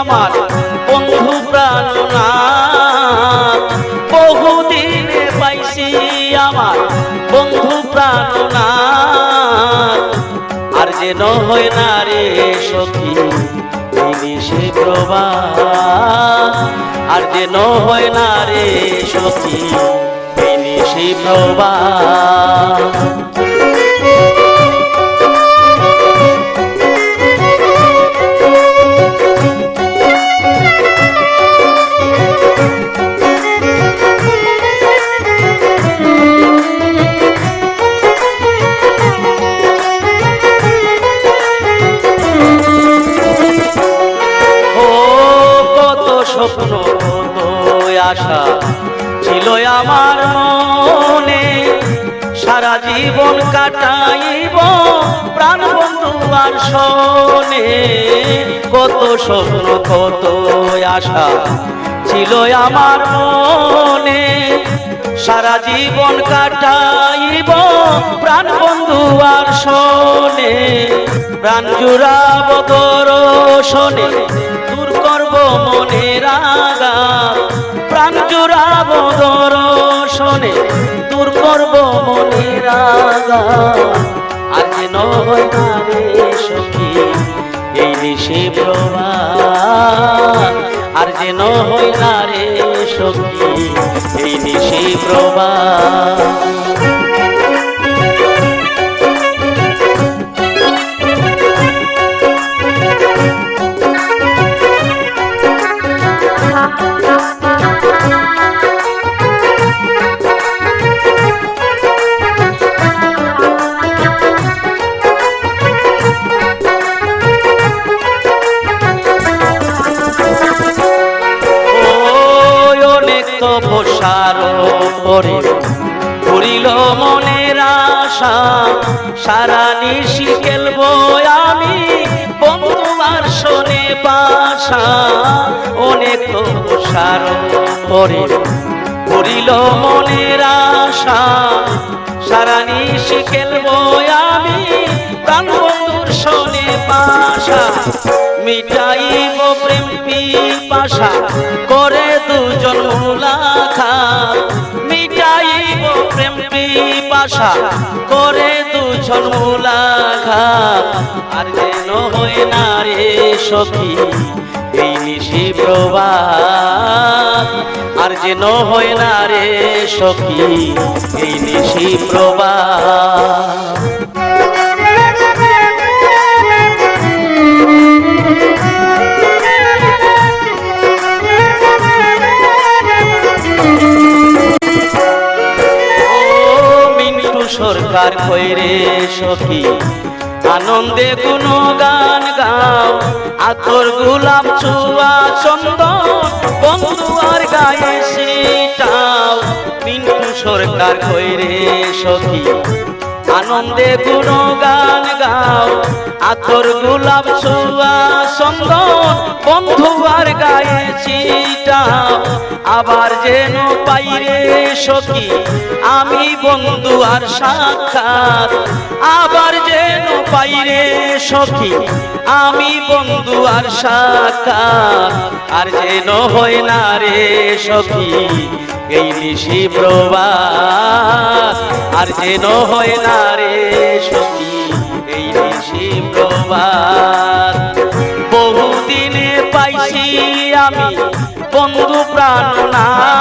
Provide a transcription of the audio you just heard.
আমার বন্ধু প্রাণনাথ, বহুদিনে পাইছি আমার বন্ধু প্রাণনাথ। আর যেন হয় না রে সখী এই নিশি প্রবাহ, আর যেন হয় না রে সখী এই নিশি প্রবাহ। স্বপ্ন কত আশা ছিল আমার মনে, সারা জীবন কাটাইব প্রাণ বন্ধু আর শোনে। কত স্বপ্ন কত আশা ছিল আমার মনে, সারা জীবন কাটাইব প্রাণ বন্ধু আর শোনে। প্রাণ জুড়াব দর্শনে দূর করব মনের আঘাত, প্রাণ জুড়াব দর্শনে দূর করব মনের আঘাত। আর যেন হয় না রে সখী এই নিশি প্রবাহ, আর যেন হয় না রে সখী এই নিশি প্রবাহ। তপস্যার পরে করিল মনের আশা, সারা নিশি খেলব আমি বন্ধু আর শোনে পাশা। অনেক তপস্যার পরে করিল মনের আশা, সারা নিশি খেলব আমি প্রাণ বন্ধুর শোনে পাশা। মিটাইব প্রেম পিপাসা করে দুজন মুলাকাত, মিটাইব প্রেম পিপাসা করে দুজন মুলাকাত। আর যেন হয় না রে সখী এই নিশি প্রবাহ, আর যেন হয় না রে সখী এই নিশি প্রবাহ। সরকার কইরে সখী আনন্দে কোনো গান গাও, আতর গোলাপ ছোঁয়া চন্দন বন্ধু আর গায়ে ছিটাও। মিন্টু সরকার কইরে সখী আনন্দে কোনো গান গাও, আতর গোলাপ ছোঁয়া চন্দন বন্ধু আর গায়ে ছিটাও। আবার যেন পাইরে সখী আমি বন্ধু আর সাক্ষাৎ, আবার যেন পাইরে সখী আমি বন্ধু আর সাক্ষাৎ। আর যেন হয় না রে সখী এই নিশি প্রবাহ, আর যেন হয় না রে সখী এই নিশি প্রবাহ। বহুদিনে পাইছি আমি বন্ধু প্রাণনাথ,